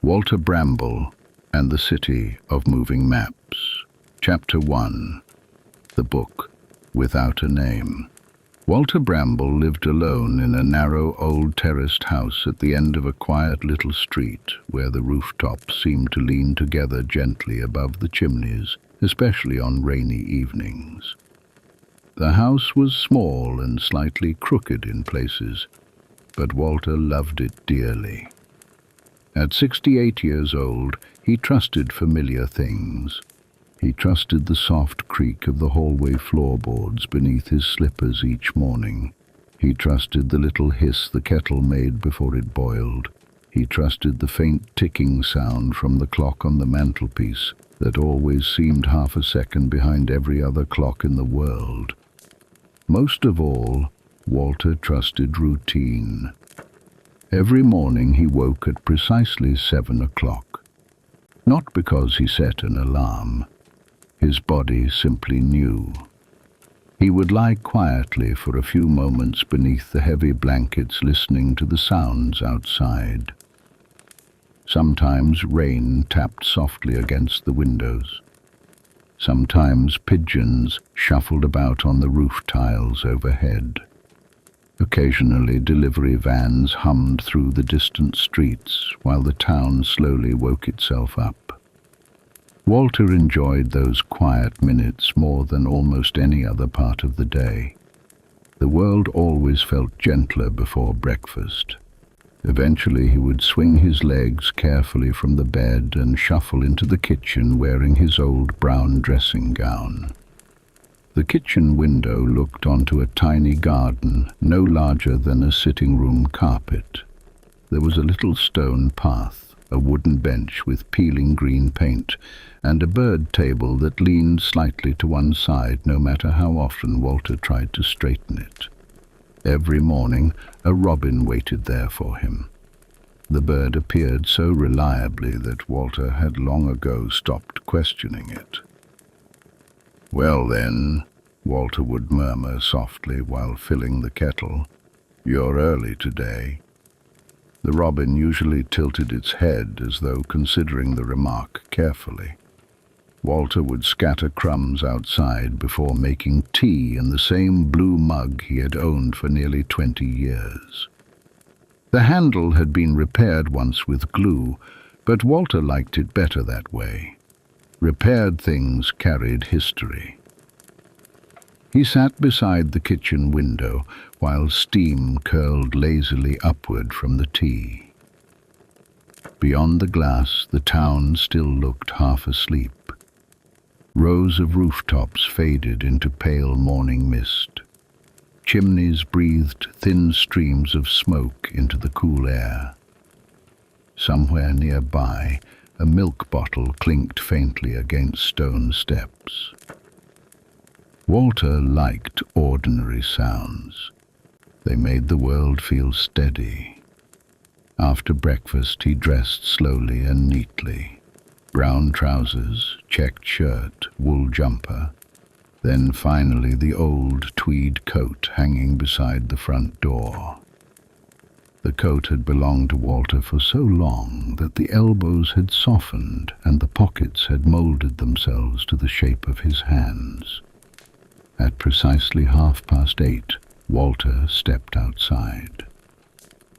Walter Bramble and the City of Moving Maps. Chapter 1. The Book Without a Name. Walter Bramble lived alone in a narrow old terraced house at the end of a quiet little street where the rooftops seemed to lean together gently above the chimneys, especially on rainy evenings. The house was small and slightly crooked in places, but Walter loved it dearly. At 68 years old, he trusted familiar things. He trusted the soft creak of the hallway floorboards beneath his slippers each morning. He trusted the little hiss the kettle made before it boiled. He trusted the faint ticking sound from the clock on the mantelpiece that always seemed half a second behind every other clock in the world. Most of all, Walter trusted routine. Every morning he woke at precisely 7 o'clock. Not because he set an alarm. His body simply knew. He would lie quietly for a few moments beneath the heavy blankets, listening to the sounds outside. Sometimes rain tapped softly against the windows. Sometimes pigeons shuffled about on the roof tiles overhead. Occasionally delivery vans hummed through the distant streets while the town slowly woke itself up. Walter enjoyed those quiet minutes more than almost any other part of the day. The world always felt gentler before breakfast. Eventually he would swing his legs carefully from the bed and shuffle into the kitchen wearing his old brown dressing gown. The kitchen window looked onto a tiny garden, no larger than a sitting room carpet. There was a little stone path, a wooden bench with peeling green paint, and a bird table that leaned slightly to one side no matter how often Walter tried to straighten it. Every morning a robin waited there for him. The bird appeared so reliably that Walter had long ago stopped questioning it. "Well then," Walter would murmur softly while filling the kettle, "you're early today." The robin usually tilted its head as though considering the remark carefully. Walter would scatter crumbs outside before making tea in the same blue mug he had owned for nearly 20 years. The handle had been repaired once with glue, but Walter liked it better that way. Repaired things carried history. He sat beside the kitchen window while steam curled lazily upward from the tea. Beyond the glass, the town still looked half asleep. Rows of rooftops faded into pale morning mist. Chimneys breathed thin streams of smoke into the cool air. Somewhere nearby, a milk bottle clinked faintly against stone steps. Walter liked ordinary sounds. They made the world feel steady. After breakfast he dressed slowly and neatly. Brown trousers, checked shirt, wool jumper, then finally the old tweed coat hanging beside the front door. The coat had belonged to Walter for so long that the elbows had softened and the pockets had molded themselves to the shape of his hands. At precisely 8:30, Walter stepped outside.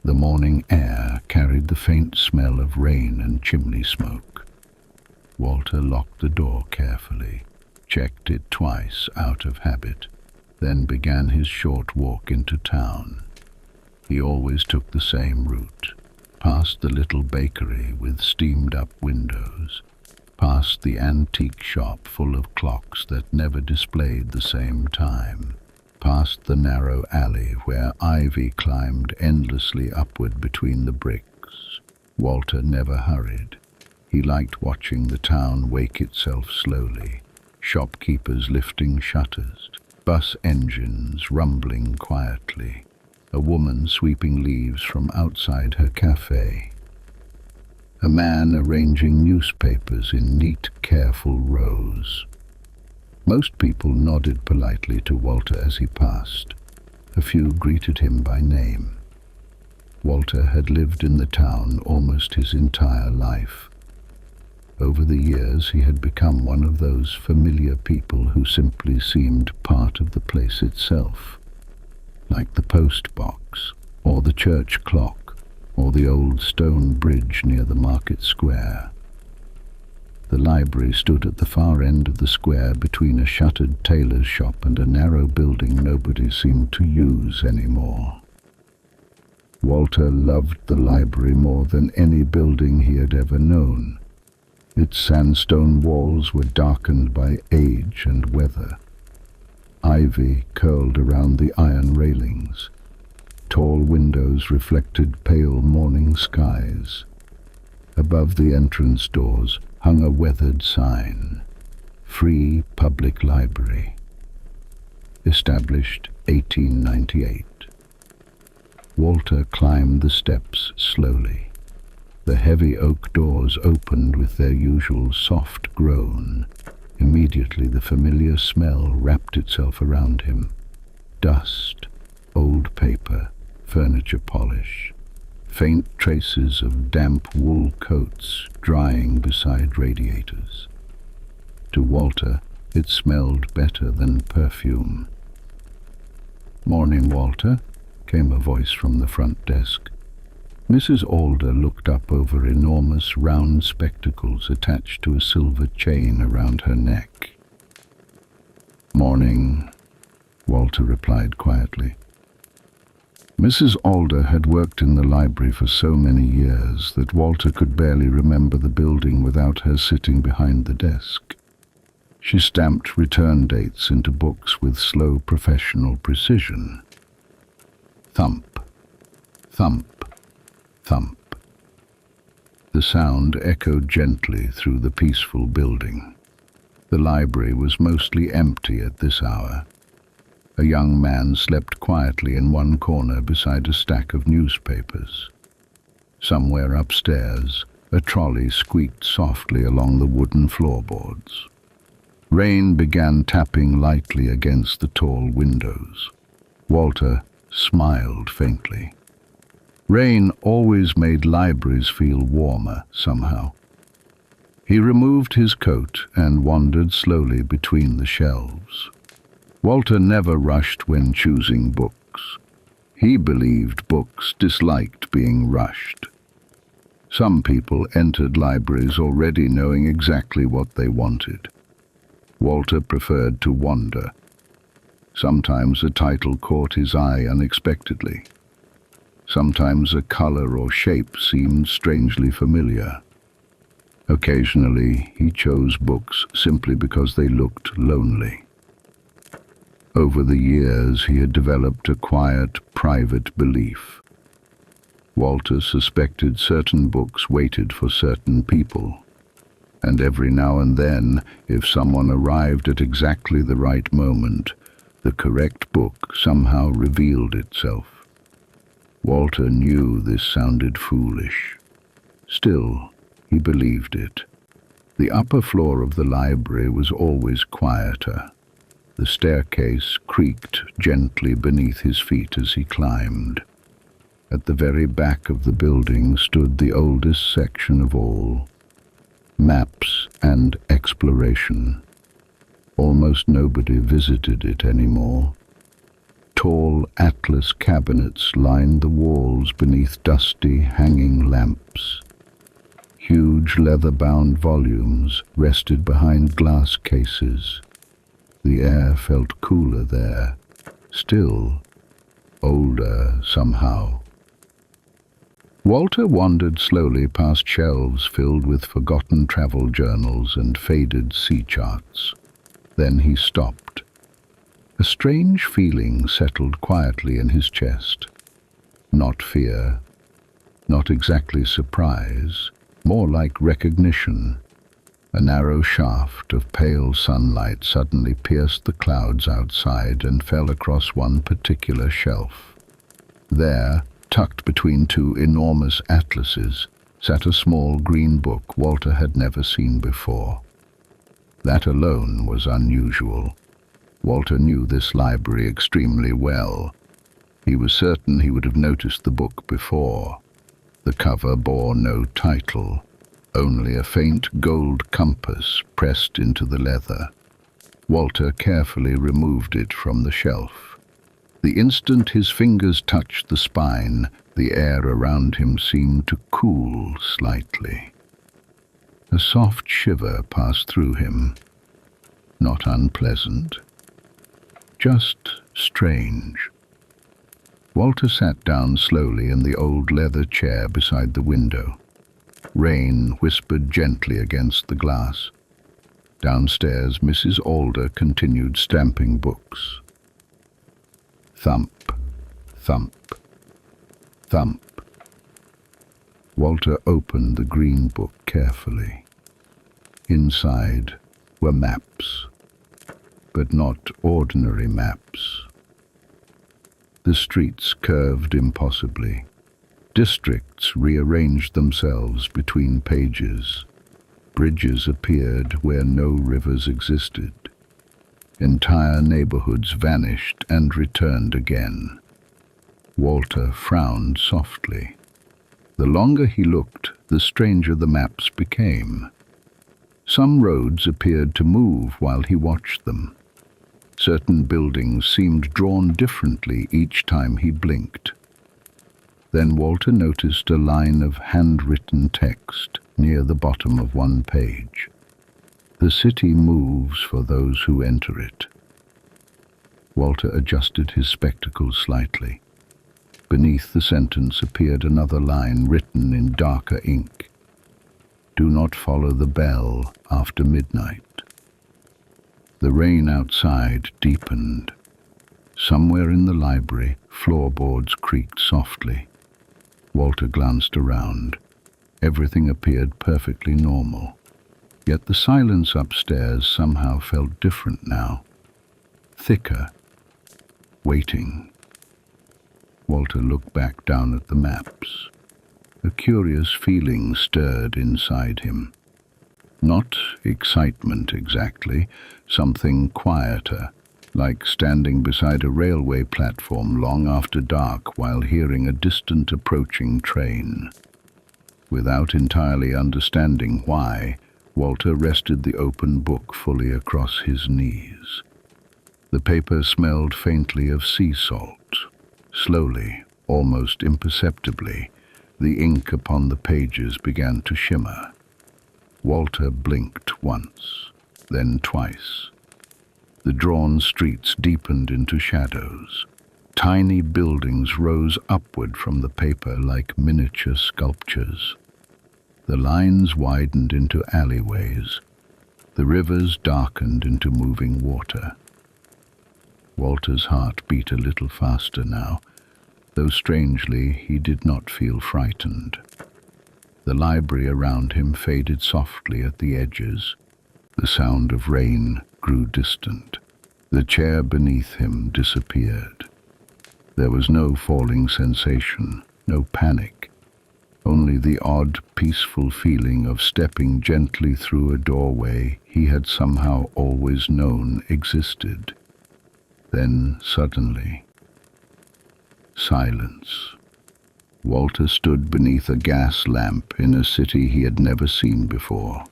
The morning air carried the faint smell of rain and chimney smoke. Walter locked the door carefully, checked it twice out of habit, then began his short walk into town. He always took the same route, past the little bakery with steamed-up windows, past the antique shop full of clocks that never displayed the same time, past the narrow alley where ivy climbed endlessly upward between the bricks. Walter never hurried. He liked watching the town wake itself slowly, shopkeepers lifting shutters, bus engines rumbling quietly, a woman sweeping leaves from outside her cafe, a man arranging newspapers in neat, careful rows. Most people nodded politely to Walter as he passed. A few greeted him by name. Walter had lived in the town almost his entire life. Over the years, he had become one of those familiar people who simply seemed part of the place itself, like the post box, or the church clock, or the old stone bridge near the market square. The library stood at the far end of the square between a shuttered tailor's shop and a narrow building nobody seemed to use anymore. Walter loved the library more than any building he had ever known. Its sandstone walls were darkened by age and weather. Ivy curled around the iron railings. Tall windows reflected pale morning skies. Above the entrance doors hung a weathered sign, Free Public Library. Established 1898. Walter climbed the steps slowly. The heavy oak doors opened with their usual soft groan. Immediately the familiar smell wrapped itself around him. Dust, old paper, furniture polish, faint traces of damp wool coats drying beside radiators. To Walter, it smelled better than perfume. "Morning, Walter," came a voice from the front desk. Mrs. Alder looked up over enormous round spectacles attached to a silver chain around her neck. "Morning," Walter replied quietly. Mrs. Alder had worked in the library for so many years that Walter could barely remember the building without her sitting behind the desk. She stamped return dates into books with slow professional precision. Thump, thump, thump. The sound echoed gently through the peaceful building. The library was mostly empty at this hour. A young man slept quietly in one corner beside a stack of newspapers. Somewhere upstairs, a trolley squeaked softly along the wooden floorboards. Rain began tapping lightly against the tall windows. Walter smiled faintly. Rain always made libraries feel warmer somehow. He removed his coat and wandered slowly between the shelves. Walter never rushed when choosing books. He believed books disliked being rushed. Some people entered libraries already knowing exactly what they wanted. Walter preferred to wander. Sometimes a title caught his eye unexpectedly. Sometimes a color or shape seemed strangely familiar. Occasionally, he chose books simply because they looked lonely. Over the years, he had developed a quiet, private belief. Walter suspected certain books waited for certain people, and every now and then, if someone arrived at exactly the right moment, the correct book somehow revealed itself. Walter knew this sounded foolish. Still, he believed it. The upper floor of the library was always quieter. The staircase creaked gently beneath his feet as he climbed. At the very back of the building stood the oldest section of all, maps and exploration. Almost nobody visited it anymore. Tall atlas cabinets lined the walls beneath dusty hanging lamps. Huge leather-bound volumes rested behind glass cases. The air felt cooler there, still older somehow. Walter wandered slowly past shelves filled with forgotten travel journals and faded sea charts. Then he stopped. A strange feeling settled quietly in his chest. Not fear, not exactly surprise, more like recognition. A narrow shaft of pale sunlight suddenly pierced the clouds outside and fell across one particular shelf. There, tucked between two enormous atlases, sat a small green book Walter had never seen before. That alone was unusual. Walter knew this library extremely well. He was certain he would have noticed the book before. The cover bore no title, only a faint gold compass pressed into the leather. Walter carefully removed it from the shelf. The instant his fingers touched the spine, the air around him seemed to cool slightly. A soft shiver passed through him. Not unpleasant, just strange. Walter sat down slowly in the old leather chair beside the window. Rain whispered gently against the glass. Downstairs, Mrs. Alder continued stamping books. Thump, thump, thump. Walter opened the green book carefully. Inside were maps, but not ordinary maps. The streets curved impossibly. Districts rearranged themselves between pages. Bridges appeared where no rivers existed. Entire neighborhoods vanished and returned again. Walter frowned softly. The longer he looked, the stranger the maps became. Some roads appeared to move while he watched them. Certain buildings seemed drawn differently each time he blinked. Then Walter noticed a line of handwritten text near the bottom of one page. The city moves for those who enter it. Walter adjusted his spectacles slightly. Beneath the sentence appeared another line written in darker ink. Do not follow the bell after midnight. The rain outside deepened. Somewhere in the library, floorboards creaked softly. Walter glanced around. Everything appeared perfectly normal. Yet the silence upstairs somehow felt different now. Thicker. Waiting. Walter looked back down at the maps. A curious feeling stirred inside him. Not excitement exactly, something quieter, like standing beside a railway platform long after dark while hearing a distant approaching train. Without entirely understanding why, Walter rested the open book fully across his knees. The paper smelled faintly of sea salt. Slowly, almost imperceptibly, the ink upon the pages began to shimmer. Walter blinked once, then twice. The drawn streets deepened into shadows. Tiny buildings rose upward from the paper like miniature sculptures. The lines widened into alleyways. The rivers darkened into moving water. Walter's heart beat a little faster now, though strangely he did not feel frightened. The library around him faded softly at the edges. The sound of rain grew distant. The chair beneath him disappeared. There was no falling sensation, no panic, only the odd, peaceful feeling of stepping gently through a doorway he had somehow always known existed. Then, suddenly, silence. Walter stood beneath a gas lamp in a city he had never seen before.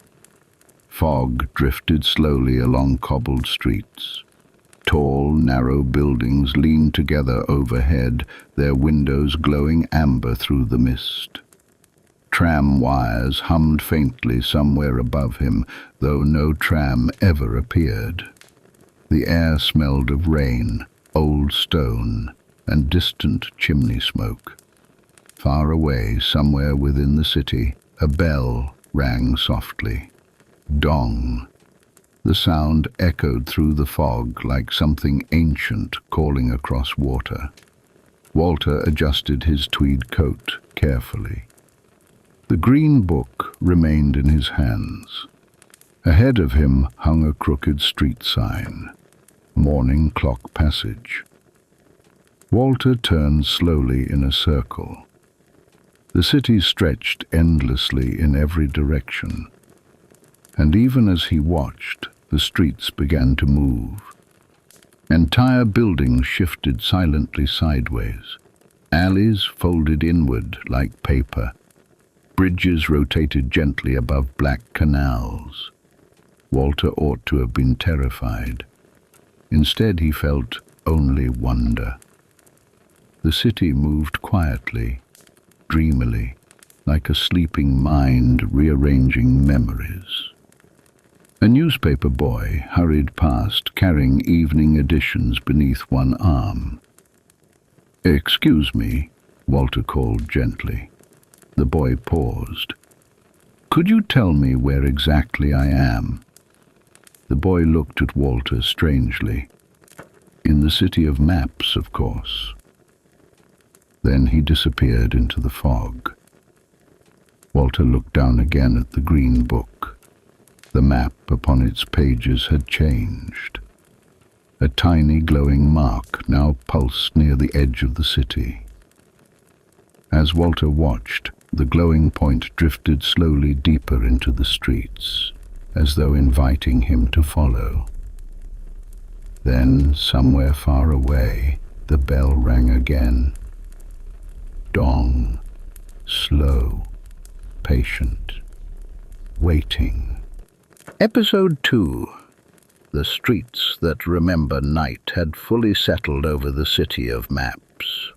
Fog drifted slowly along cobbled streets. Tall, narrow buildings leaned together overhead, their windows glowing amber through the mist. Tram wires hummed faintly somewhere above him, though no tram ever appeared. The air smelled of rain, old stone, and distant chimney smoke. Far away, somewhere within the city, a bell rang softly. Dong. The sound echoed through the fog like something ancient calling across water. Walter adjusted his tweed coat carefully. The green book remained in his hands. Ahead of him hung a crooked street sign. Morning Clock Passage. Walter turned slowly in a circle. The city stretched endlessly in every direction, and even as he watched, the streets began to move. Entire buildings shifted silently sideways. Alleys folded inward like paper. Bridges rotated gently above black canals. Walter ought to have been terrified. Instead, he felt only wonder. The city moved quietly, dreamily, like a sleeping mind rearranging memories. A newspaper boy hurried past, carrying evening editions beneath one arm. "Excuse me," Walter called gently. The boy paused. "Could you tell me where exactly I am?" The boy looked at Walter strangely. "In the city of maps, of course." Then he disappeared into the fog. Walter looked down again at the green book. The map upon its pages had changed. A tiny glowing mark now pulsed near the edge of the city. As Walter watched, the glowing point drifted slowly deeper into the streets, as though inviting him to follow. Then, somewhere far away, the bell rang again. Dong, slow, patient, waiting. Episode 2. The streets that remember night had fully settled over the city of maps.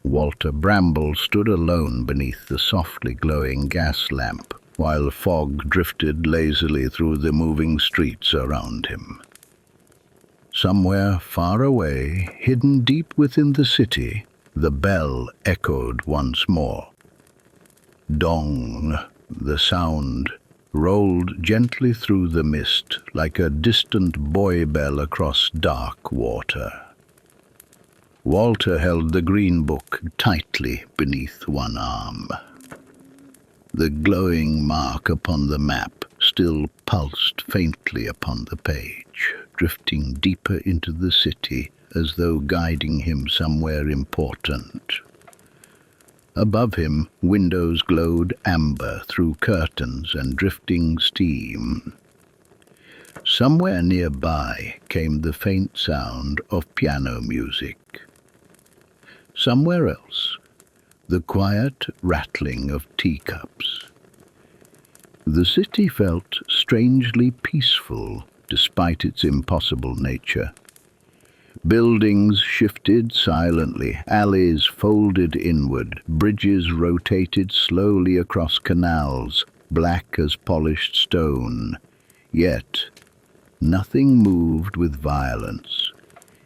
Walter Bramble stood alone beneath the softly glowing gas lamp, while fog drifted lazily through the moving streets around him. Somewhere far away, hidden deep within the city, the bell echoed once more. Dong, the sound, rolled gently through the mist like a distant buoy bell across dark water. Walter held the green book tightly beneath one arm. The glowing mark upon the map still pulsed faintly upon the page, drifting deeper into the city as though guiding him somewhere important. Above him, windows glowed amber through curtains and drifting steam. Somewhere nearby came the faint sound of piano music. Somewhere else, the quiet rattling of teacups. The city felt strangely peaceful despite its impossible nature. Buildings shifted silently, alleys folded inward, bridges rotated slowly across canals, black as polished stone. Yet, nothing moved with violence.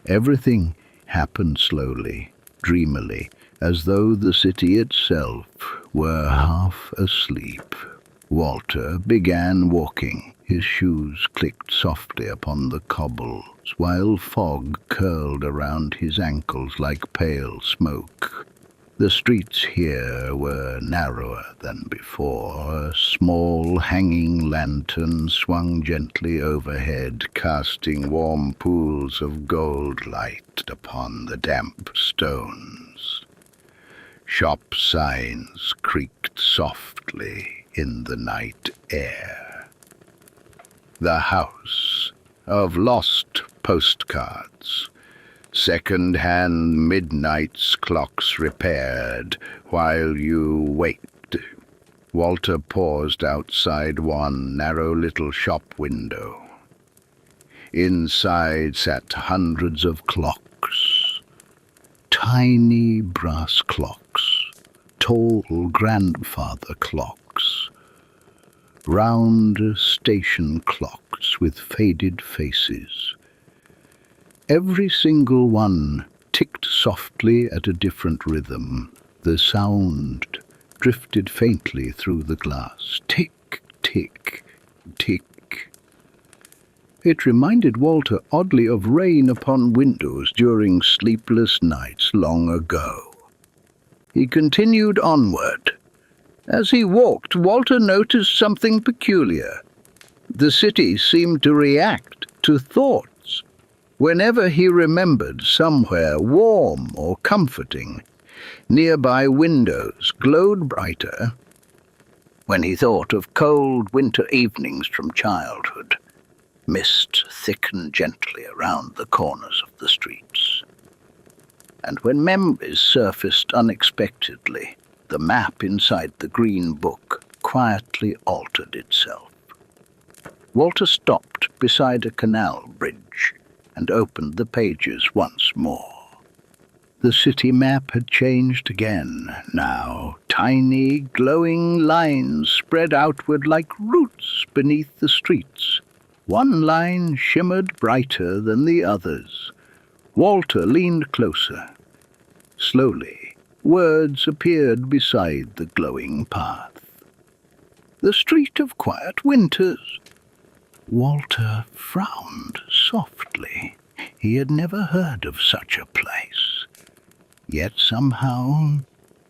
Everything happened slowly, dreamily, as though the city itself were half asleep. Walter began walking. His shoes clicked softly upon the cobbles, while fog curled around his ankles like pale smoke. The streets here were narrower than before. A small hanging lantern swung gently overhead, casting warm pools of gold light upon the damp stones. Shop signs creaked softly in the night air. The house of lost postcards. Second-hand midnight's clocks repaired while you wait. Walter paused outside one narrow little shop window. Inside sat hundreds of clocks. Tiny brass clocks. Tall grandfather clocks. Round station clocks with faded faces. Every single one ticked softly at a different rhythm. The sound drifted faintly through the glass. Tick, tick, tick. It reminded Walter oddly of rain upon windows during sleepless nights long ago. He continued onward. As he walked, Walter noticed something peculiar. The city seemed to react to thoughts. Whenever he remembered somewhere warm or comforting, nearby windows glowed brighter. When he thought of cold winter evenings from childhood, Mist thickened gently around the corners of the streets. And when memories surfaced unexpectedly, the map inside the green book quietly altered itself. Walter stopped beside a canal bridge and opened the pages once more. The city map had changed again. Now tiny, glowing lines spread outward like roots beneath the streets. One line shimmered brighter than the others. Walter leaned closer. Slowly, words appeared beside the glowing path. The Street of Quiet Winters. Walter frowned softly. He had never heard of such a place. Yet somehow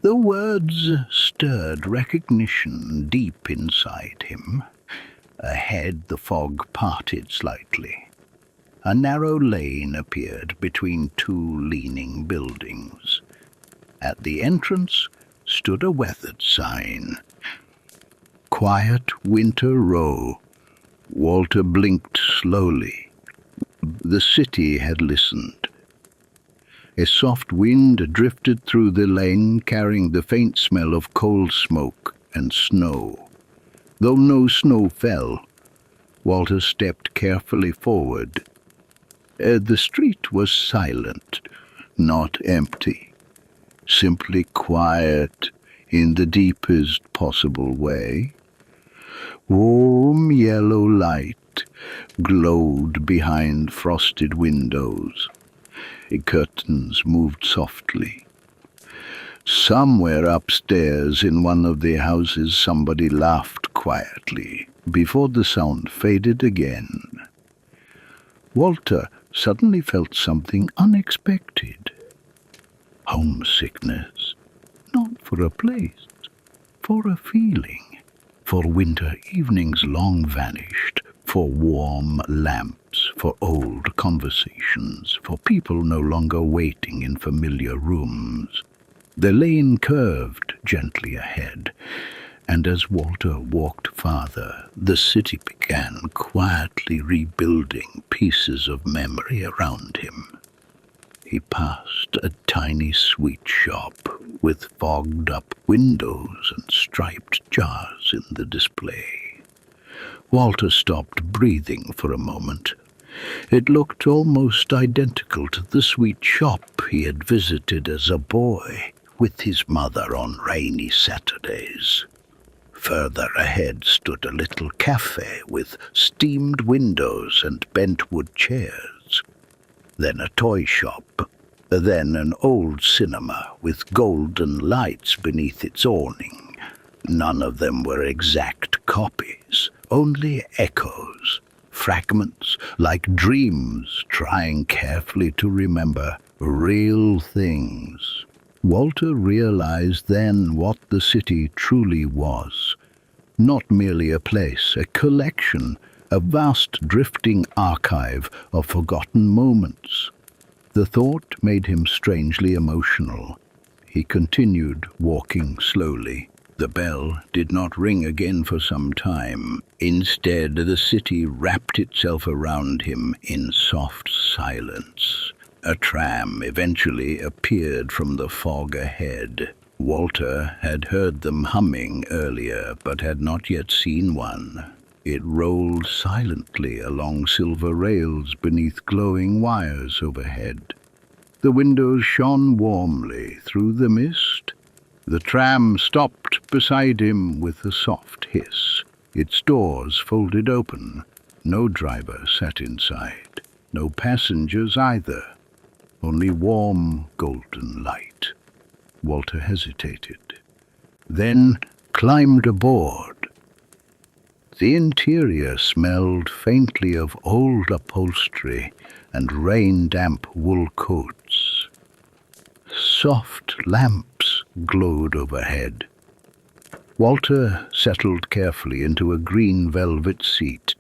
the words stirred recognition deep inside him. Ahead the fog parted slightly. A narrow lane appeared between two leaning buildings. At the entrance stood a weathered sign. Quiet Winter Row. Walter blinked slowly. The city had listened. A soft wind drifted through the lane, carrying the faint smell of coal smoke and snow. Though no snow fell, Walter stepped carefully forward. The street was silent, not empty, simply quiet in the deepest possible way. Warm yellow light glowed behind frosted windows. Curtains moved softly. Somewhere upstairs in one of the houses somebody laughed quietly before the sound faded again. Walter suddenly felt something unexpected. Homesickness, not for a place, for a feeling, for winter evenings long vanished, for warm lamps, for old conversations, for people no longer waiting in familiar rooms. The lane curved gently ahead, and as Walter walked farther, the city began quietly rebuilding pieces of memory around him. He passed a tiny sweet shop with fogged-up windows and striped jars in the display. Walter stopped breathing for a moment. It looked almost identical to the sweet shop he had visited as a boy with his mother on rainy Saturdays. Further ahead stood a little cafe with steamed windows and bentwood chairs. Then a toy shop. Then an old cinema with golden lights beneath its awning. None of them were exact copies, only echoes, fragments like dreams trying carefully to remember real things. Walter realized then what the city truly was. Not merely a place, a collection, a vast drifting archive of forgotten moments. The thought made him strangely emotional. He continued walking slowly. The bell did not ring again for some time. Instead, the city wrapped itself around him in soft silence. A tram eventually appeared from the fog ahead. Walter had heard them humming earlier, but had not yet seen one. It rolled silently along silver rails beneath glowing wires overhead. The windows shone warmly through the mist. The tram stopped beside him with a soft hiss. Its doors folded open. No driver sat inside. No passengers either. Only warm golden light. Walter hesitated, then climbed aboard. The interior smelled faintly of old upholstery and rain-damp wool coats. Soft lamps glowed overhead. Walter settled carefully into a green velvet seat,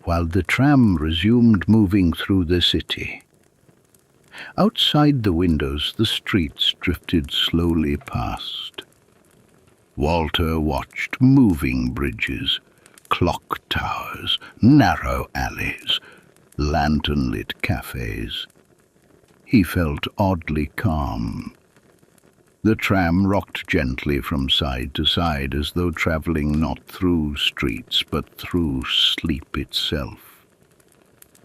while the tram resumed moving through the city. Outside the windows, the streets drifted slowly past. Walter watched moving bridges, clock towers, narrow alleys, lantern-lit cafes. He felt oddly calm. The tram rocked gently from side to side as though travelling not through streets but through sleep itself.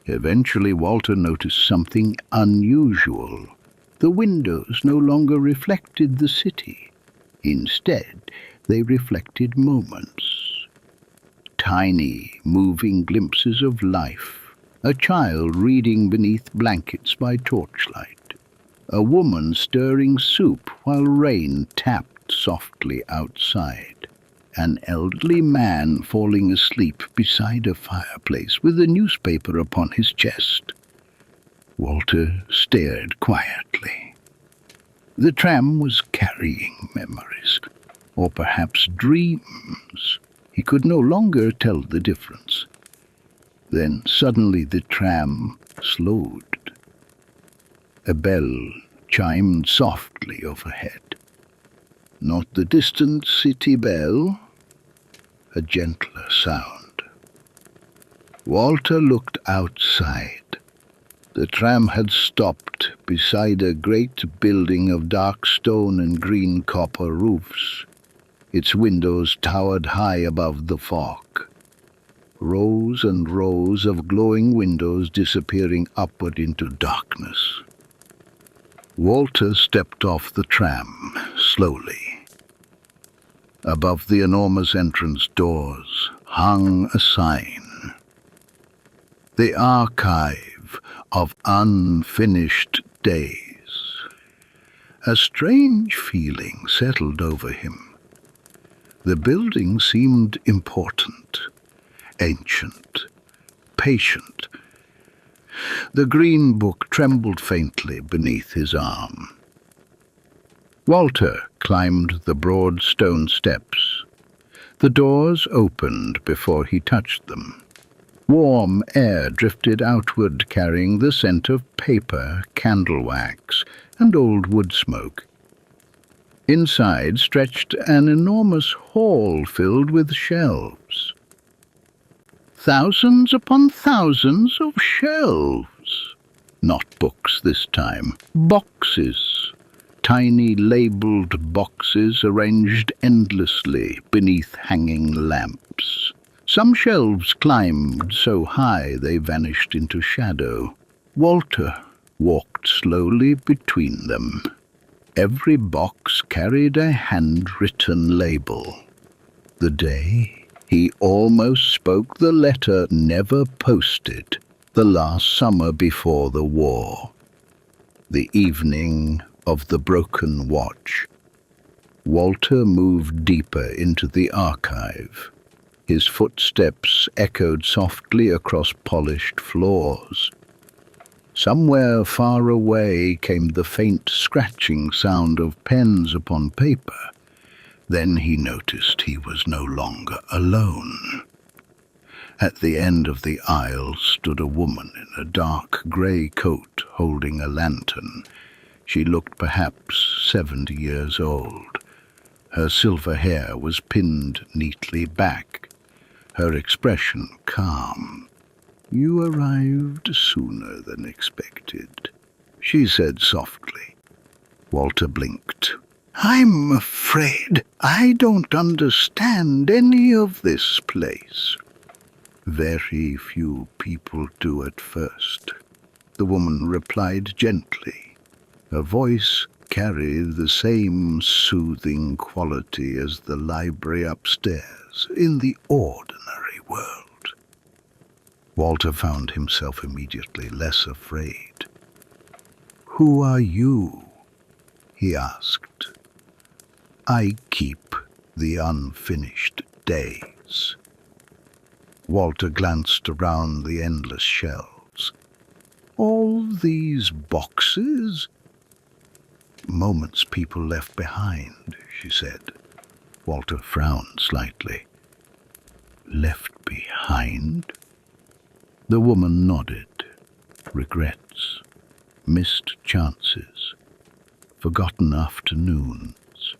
Eventually Walter noticed something unusual. The windows no longer reflected the city. Instead, they reflected moments. Tiny, moving glimpses of life. A child reading beneath blankets by torchlight. A woman stirring soup while rain tapped softly outside. An elderly man falling asleep beside a fireplace with a newspaper upon his chest. Walter stared quietly. The tram was carrying memories, or perhaps dreams. He could no longer tell the difference. Then suddenly the tram slowed. A bell chimed softly overhead. Not the distant city bell, a gentler sound. Walter looked outside. The tram had stopped beside a great building of dark stone and green copper roofs. Its windows towered high above the fog. Rows and rows of glowing windows disappearing upward into darkness. Walter stepped off the tram, slowly. Above the enormous entrance doors hung a sign. The Archive of Unfinished Days. A strange feeling settled over him. The building seemed important, ancient, patient. The green book trembled faintly beneath his arm. Walter climbed the broad stone steps. The doors opened before he touched them. Warm air drifted outward, carrying the scent of paper, candle wax, and old wood smoke. Inside stretched an enormous hall filled with shelves. Thousands upon thousands of shelves. Not books this time, boxes. Tiny labelled boxes arranged endlessly beneath hanging lamps. Some shelves climbed so high they vanished into shadow. Walter walked slowly between them. Every box carried a handwritten label. The day he almost spoke the letter never posted, the last summer before the war. The evening of the broken watch. Walter moved deeper into the archive. His footsteps echoed softly across polished floors. Somewhere far away came the faint scratching sound of pens upon paper. Then he noticed he was no longer alone. At the end of the aisle stood a woman in a dark grey coat holding a lantern. She looked perhaps 70 years old. Her silver hair was pinned neatly back. Her expression calm. "You arrived sooner than expected," she said softly. Walter blinked. "I'm afraid I don't understand any of this place." "Very few people do at first," the woman replied gently. Her voice carried the same soothing quality as the library upstairs in the ordinary world. Walter found himself immediately less afraid. "Who are you?" he asked. "I keep the unfinished days." Walter glanced around the endless shelves. "All these boxes?" "Moments people left behind," she said. Walter frowned slightly. "Left behind?" The woman nodded. "Regrets, missed chances, forgotten afternoons,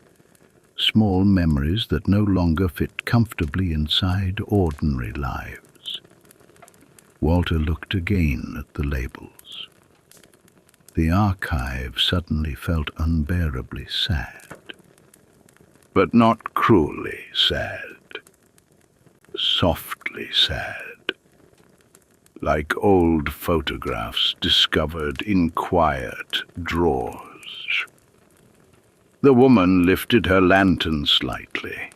small memories that no longer fit comfortably inside ordinary lives. Walter looked again at the labels. The archive suddenly felt unbearably sad. But not cruelly sad. Softly sad. Like old photographs discovered in quiet drawers. The woman lifted her lantern slightly.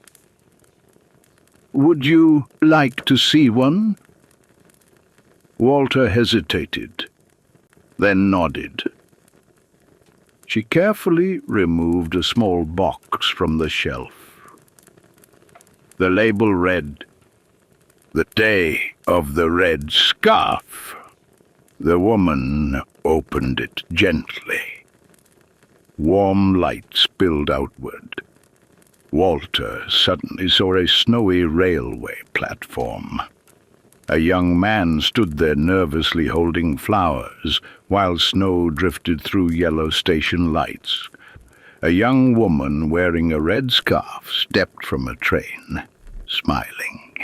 "Would you like to see one?" Walter hesitated, then nodded. She carefully removed a small box from the shelf. The label read, "The Day of the Red Scarf." The woman opened it gently. Warm light spilled outward. Walter suddenly saw a snowy railway platform. A young man stood there nervously holding flowers, while snow drifted through yellow station lights. A young woman wearing a red scarf stepped from a train, smiling.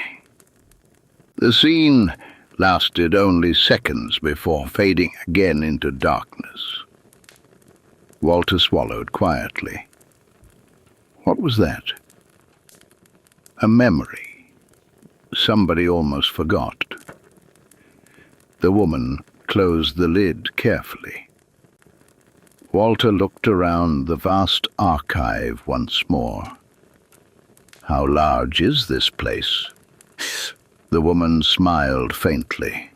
The scene lasted only seconds before fading again into darkness. Walter swallowed quietly. What was that? A memory. Somebody almost forgot. The woman closed the lid carefully. Walter looked around the vast archive once more. How large is this place? The woman smiled faintly.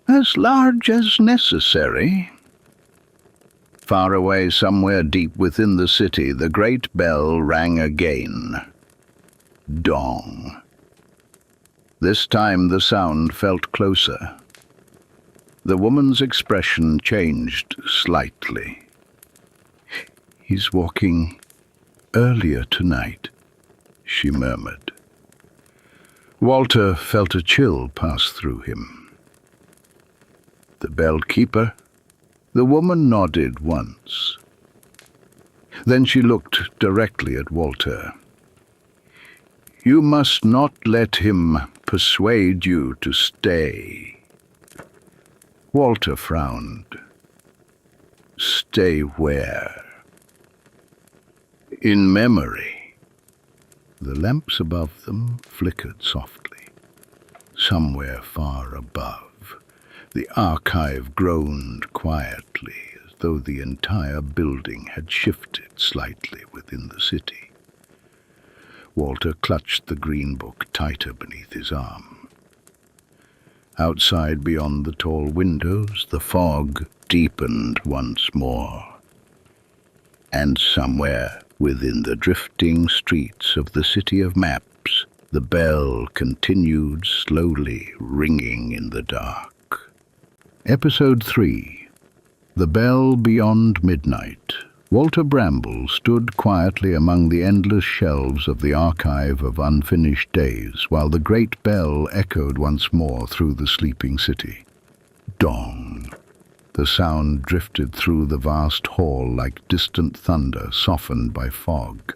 As large as necessary. Far away, somewhere deep within the city, the great bell rang again. Dong. This time the sound felt closer. The woman's expression changed slightly. "He's walking earlier tonight," she murmured. Walter felt a chill pass through him. The bell-keeper? The woman nodded once. Then she looked directly at Walter. "You must not let him persuade you to stay." Walter frowned. "Stay where?" "In memory." The lamps above them flickered softly. Somewhere far above, the archive groaned quietly, as though the entire building had shifted slightly within the city. Walter clutched the green book tighter beneath his arm. Outside, beyond the tall windows, the fog deepened once more. And somewhere within the drifting streets of the city of maps, the bell continued slowly ringing in the dark. Episode 3. The Bell Beyond Midnight. Walter Bramble stood quietly among the endless shelves of the archive of unfinished days, while the great bell echoed once more through the sleeping city. Dong. The sound drifted through the vast hall like distant thunder softened by fog.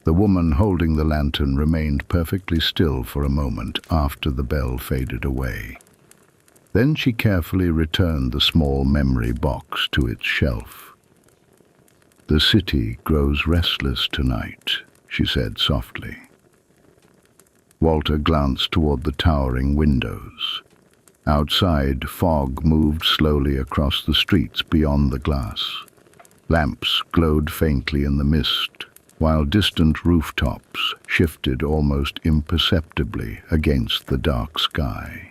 The woman holding the lantern remained perfectly still for a moment after the bell faded away. Then she carefully returned the small memory box to its shelf. "The city grows restless tonight," she said softly. Walter glanced toward the towering windows. Outside, fog moved slowly across the streets beyond the glass. Lamps glowed faintly in the mist, while distant rooftops shifted almost imperceptibly against the dark sky.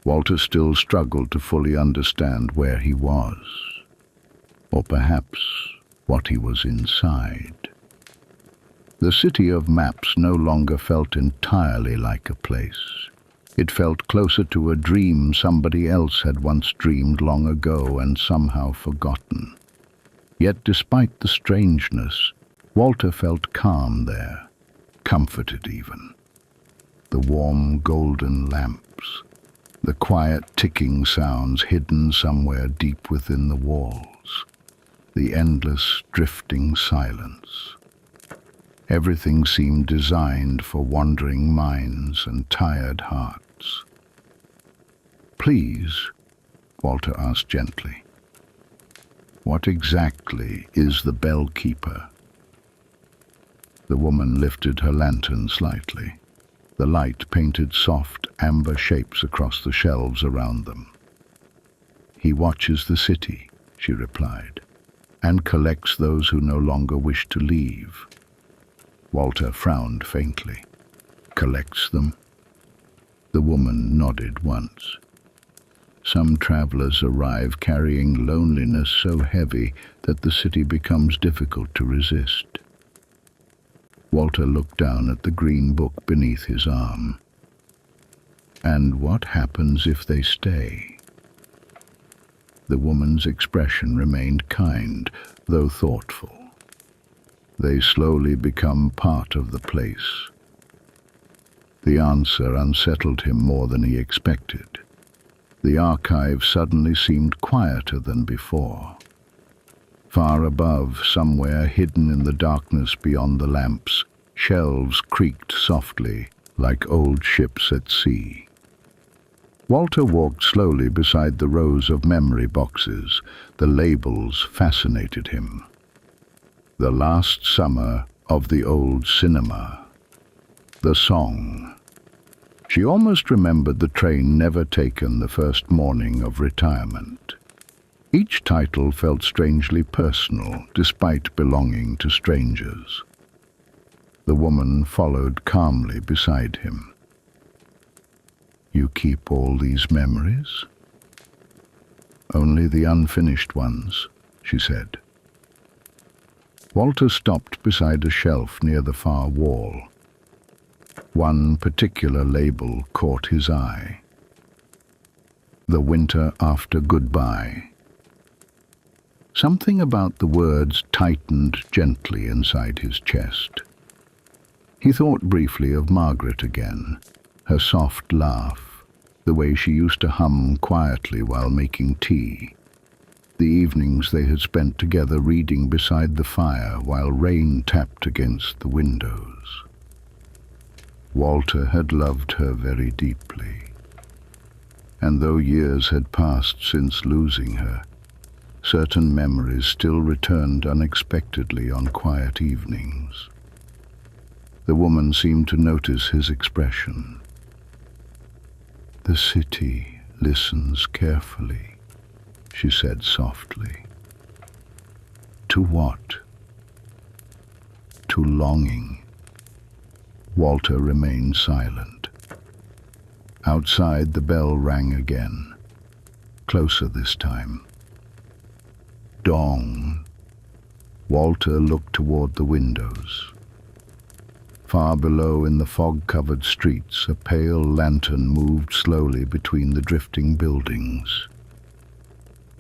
Walter still struggled to fully understand where he was, or perhaps what he was inside. The city of maps no longer felt entirely like a place. It felt closer to a dream somebody else had once dreamed long ago and somehow forgotten. Yet despite the strangeness, Walter felt calm there, comforted even. The warm golden lamps, the quiet ticking sounds hidden somewhere deep within the walls, the endless drifting silence. Everything seemed designed for wandering minds and tired hearts. "Please," Walter asked gently, "what exactly is the bell keeper?" The woman lifted her lantern slightly. The light painted soft amber shapes across the shelves around them. "He watches the city," she replied, "and collects those who no longer wish to leave." Walter frowned faintly. "Collects them?" The woman nodded once. "Some travelers arrive carrying loneliness so heavy that the city becomes difficult to resist." Walter looked down at the green book beneath his arm. "And what happens if they stay?" The woman's expression remained kind, though thoughtful. "They slowly become part of the place." The answer unsettled him more than he expected. The archive suddenly seemed quieter than before. Far above, somewhere hidden in the darkness beyond the lamps, shelves creaked softly, like old ships at sea. Walter walked slowly beside the rows of memory boxes. The labels fascinated him. "The last summer of the old cinema." "The song." She almost remembered the train never taken the first morning of retirement. Each title felt strangely personal, despite belonging to strangers. The woman followed calmly beside him. "You keep all these memories?" "Only the unfinished ones," she said. Walter stopped beside a shelf near the far wall. One particular label caught his eye. "The Winter After Goodbye." Something about the words tightened gently inside his chest. He thought briefly of Margaret again, her soft laugh, the way she used to hum quietly while making tea, the evenings they had spent together reading beside the fire while rain tapped against the windows. Walter had loved her very deeply, and though years had passed since losing her, certain memories still returned unexpectedly on quiet evenings. The woman seemed to notice his expression. "The city listens carefully," she said softly. "To what?" "To longing." Walter remained silent. Outside, the bell rang again, closer this time. Dawn. Walter looked toward the windows. Far below, in the fog-covered streets, a pale lantern moved slowly between the drifting buildings.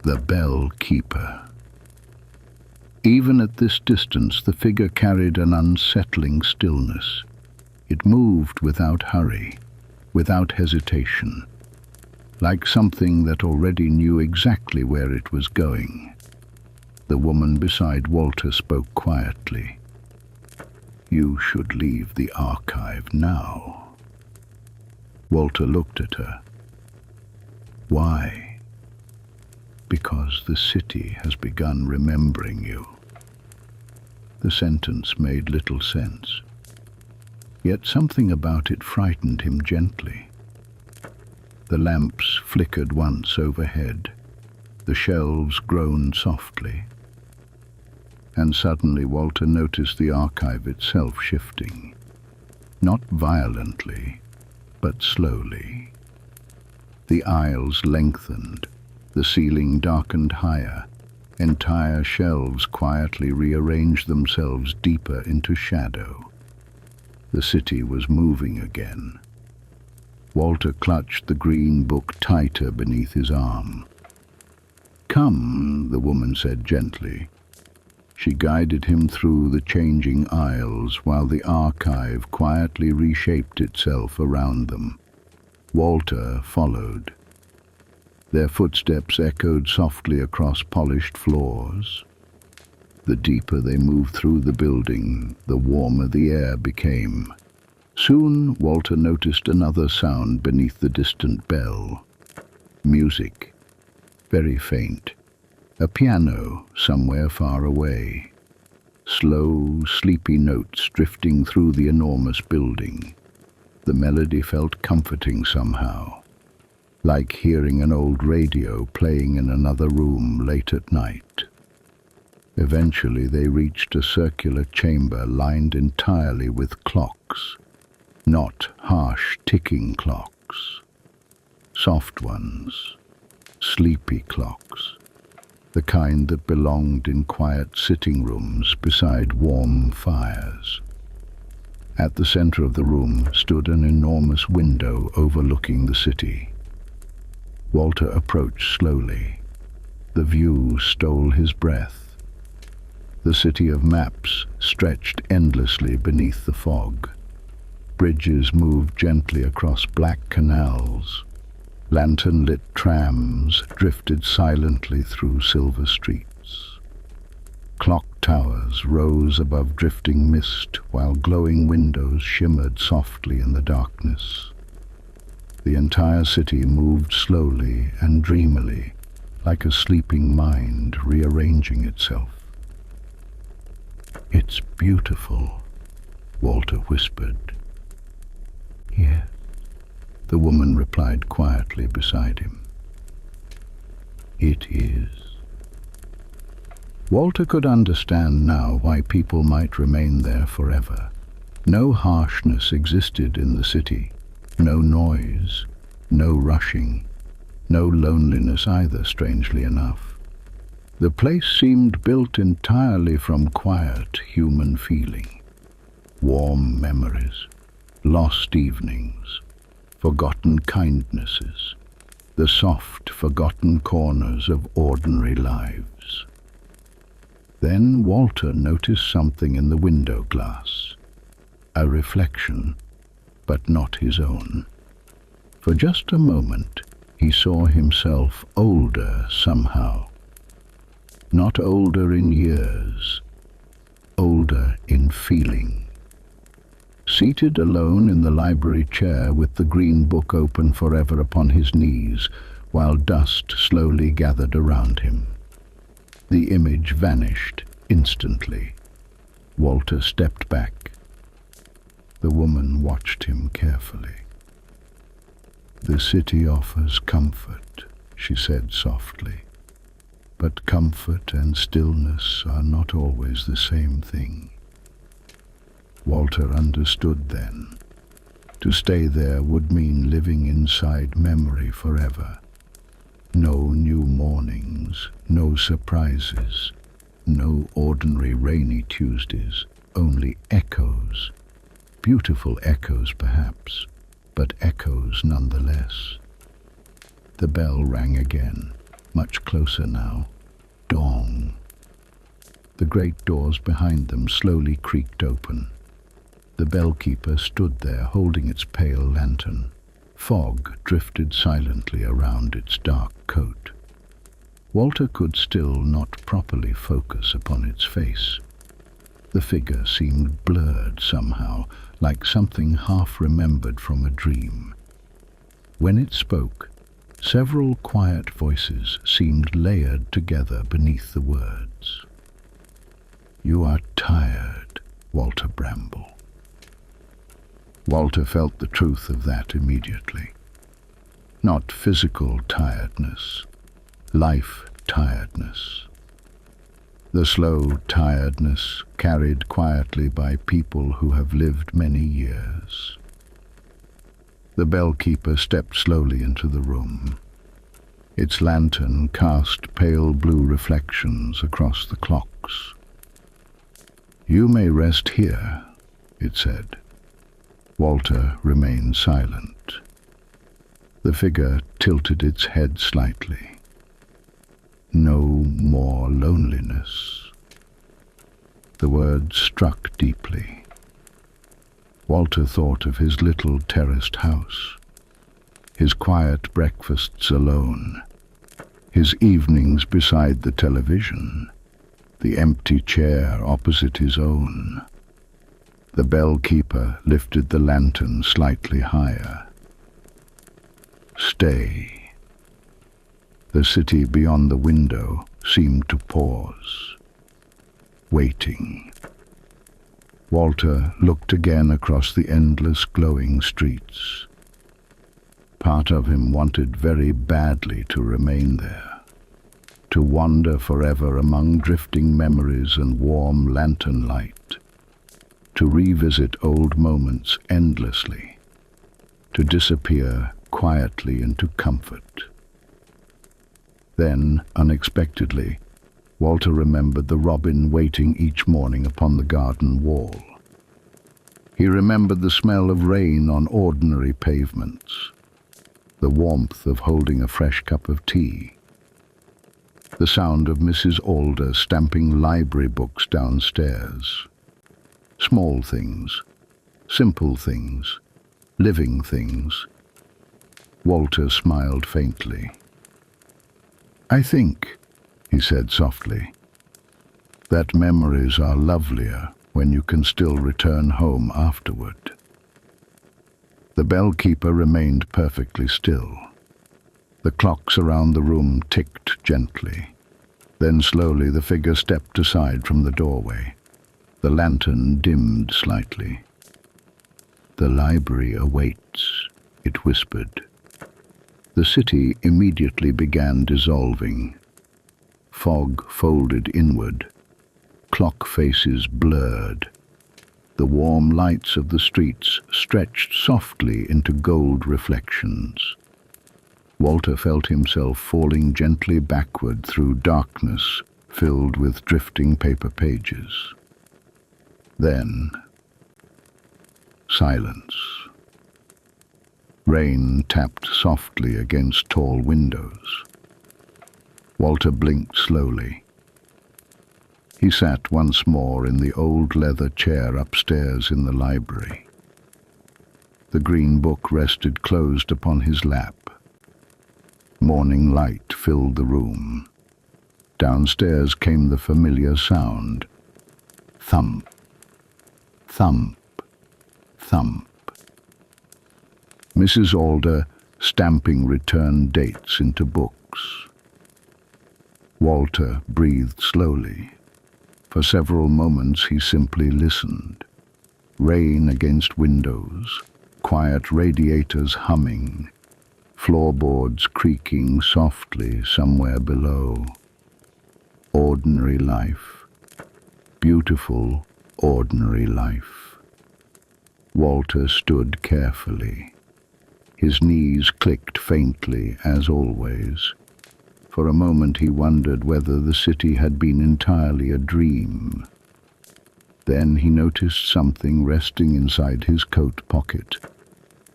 The bell keeper. Even at this distance, the figure carried an unsettling stillness. It moved without hurry, without hesitation, like something that already knew exactly where it was going. The woman beside Walter spoke quietly. "You should leave the archive now." Walter looked at her. "Why?" "Because the city has begun remembering you." The sentence made little sense, yet something about it frightened him gently. The lamps flickered once overhead, the shelves groaned softly, and suddenly Walter noticed the archive itself shifting, not violently, but slowly. The aisles lengthened, the ceiling darkened higher, entire shelves quietly rearranged themselves deeper into shadow. The city was moving again. Walter clutched the green book tighter beneath his arm. "Come," the woman said gently. She guided him through the changing aisles while the archive quietly reshaped itself around them. Walter followed. Their footsteps echoed softly across polished floors. The deeper they moved through the building, the warmer the air became. Soon Walter noticed another sound beneath the distant bell. Music, very faint. A piano somewhere far away. Slow, sleepy notes drifting through the enormous building. The melody felt comforting somehow, like hearing an old radio playing in another room late at night. Eventually they reached a circular chamber lined entirely with clocks, not harsh ticking clocks. Soft ones, sleepy clocks, the kind that belonged in quiet sitting rooms beside warm fires. At the center of the room stood an enormous window overlooking the city. Walter approached slowly. The view stole his breath. The city of maps stretched endlessly beneath the fog. Bridges moved gently across black canals. Lantern-lit trams drifted silently through silver streets. Clock towers rose above drifting mist, while glowing windows shimmered softly in the darkness. The entire city moved slowly and dreamily, like a sleeping mind rearranging itself. "It's beautiful," Walter whispered. "Yes," the woman replied quietly beside him. "It is." Walter could understand now why people might remain there forever. No harshness existed in the city, no noise, no rushing, no loneliness either, strangely enough. The place seemed built entirely from quiet human feeling. Warm memories, lost evenings, forgotten kindnesses, the soft, forgotten corners of ordinary lives. Then Walter noticed something in the window glass, a reflection, but not his own. For just a moment, he saw himself older somehow. Not older in years, older in feeling. Seated alone in the library chair with the green book open forever upon his knees, while dust slowly gathered around him. The image vanished instantly. Walter stepped back. The woman watched him carefully. "The city offers comfort," she said softly. "But comfort and stillness are not always the same thing." Walter understood then. To stay there would mean living inside memory forever. No new mornings, no surprises, no ordinary rainy Tuesdays, only echoes. Beautiful echoes perhaps, but echoes nonetheless. The bell rang again, much closer now. Dong. The great doors behind them slowly creaked open. The bellkeeper stood there holding its pale lantern. Fog drifted silently around its dark coat. Walter could still not properly focus upon its face. The figure seemed blurred somehow, like something half-remembered from a dream. When it spoke, several quiet voices seemed layered together beneath the words. "You are tired, Walter Bramble." Walter felt the truth of that immediately. Not physical tiredness, life tiredness. The slow tiredness carried quietly by people who have lived many years. The bellkeeper stepped slowly into the room. Its lantern cast pale blue reflections across the clocks. "You may rest here," it said. Walter remained silent. The figure tilted its head slightly. "No more loneliness." The words struck deeply. Walter thought of his little terraced house, his quiet breakfasts alone, his evenings beside the television. the empty chair opposite his own. The bell-keeper lifted the lantern slightly higher. Stay. The city beyond the window seemed to pause, waiting. Walter looked again across the endless glowing streets. Part of him wanted very badly to remain there, to wander forever among drifting memories and warm lantern light, to revisit old moments endlessly, to disappear quietly into comfort. Then, unexpectedly, Walter remembered the robin waiting each morning upon the garden wall. He remembered the smell of rain on ordinary pavements, the warmth of holding a fresh cup of tea, the sound of Mrs. Alder stamping library books downstairs. Small things, simple things, living things. Walter smiled faintly. "I think," he said softly, "that memories are lovelier when you can still return home afterward." The bell-keeper remained perfectly still. The clocks around the room ticked gently. Then slowly the figure stepped aside from the doorway. The lantern dimmed slightly. "The library awaits," it whispered. The city immediately began dissolving. Fog folded inward. Clock faces blurred. The warm lights of the streets stretched softly into gold reflections. Walter felt himself falling gently backward through darkness filled with drifting paper pages. Then, silence. Rain tapped softly against tall windows. Walter blinked slowly. He sat once more in the old leather chair upstairs in the library. The green book rested closed upon his lap. Morning light filled the room. Downstairs came the familiar sound. Thump, thump, thump. Mrs. Alder stamping return dates into books. Walter breathed slowly. For several moments he simply listened. Rain against windows, quiet radiators humming, floorboards creaking softly somewhere below. Ordinary life. Beautiful, ordinary life. Walter stood carefully. His knees clicked faintly, as always. For a moment he wondered whether the city had been entirely a dream. Then he noticed something resting inside his coat pocket.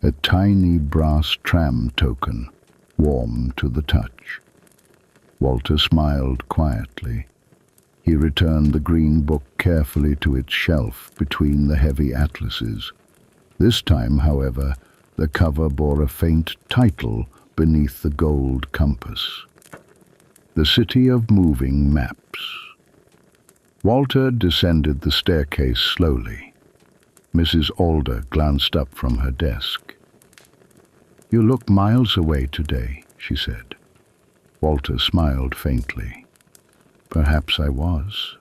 A tiny brass tram token, warm to the touch. Walter smiled quietly. He returned the green book carefully to its shelf between the heavy atlases. This time, however, the cover bore a faint title beneath the gold compass. The City of Moving Maps. Walter descended the staircase slowly. Mrs. Alder glanced up from her desk. "You look miles away today," she said. Walter smiled faintly. "Perhaps I was."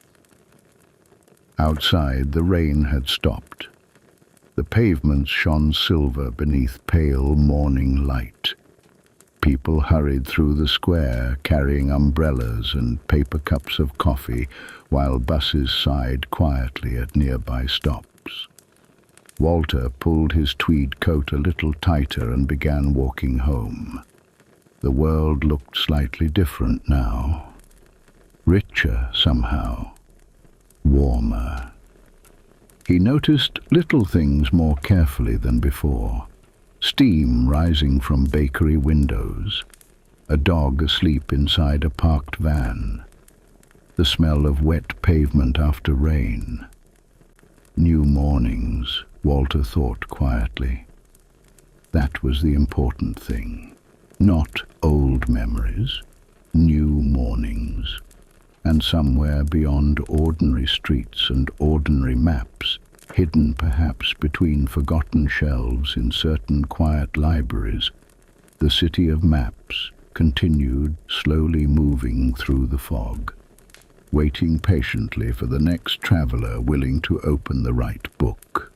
Outside, the rain had stopped. The pavements shone silver beneath pale morning light. People hurried through the square, carrying umbrellas and paper cups of coffee, while buses sighed quietly at nearby stops. Walter pulled his tweed coat a little tighter and began walking home. The world looked slightly different now. Richer somehow. Warmer. He noticed little things more carefully than before. Steam rising from bakery windows, a dog asleep inside a parked van, the smell of wet pavement after rain. New mornings, Walter thought quietly. That was the important thing. Not old memories, new mornings. And somewhere beyond ordinary streets and ordinary maps, hidden perhaps between forgotten shelves in certain quiet libraries, the city of maps continued slowly moving through the fog, waiting patiently for the next traveler willing to open the right book.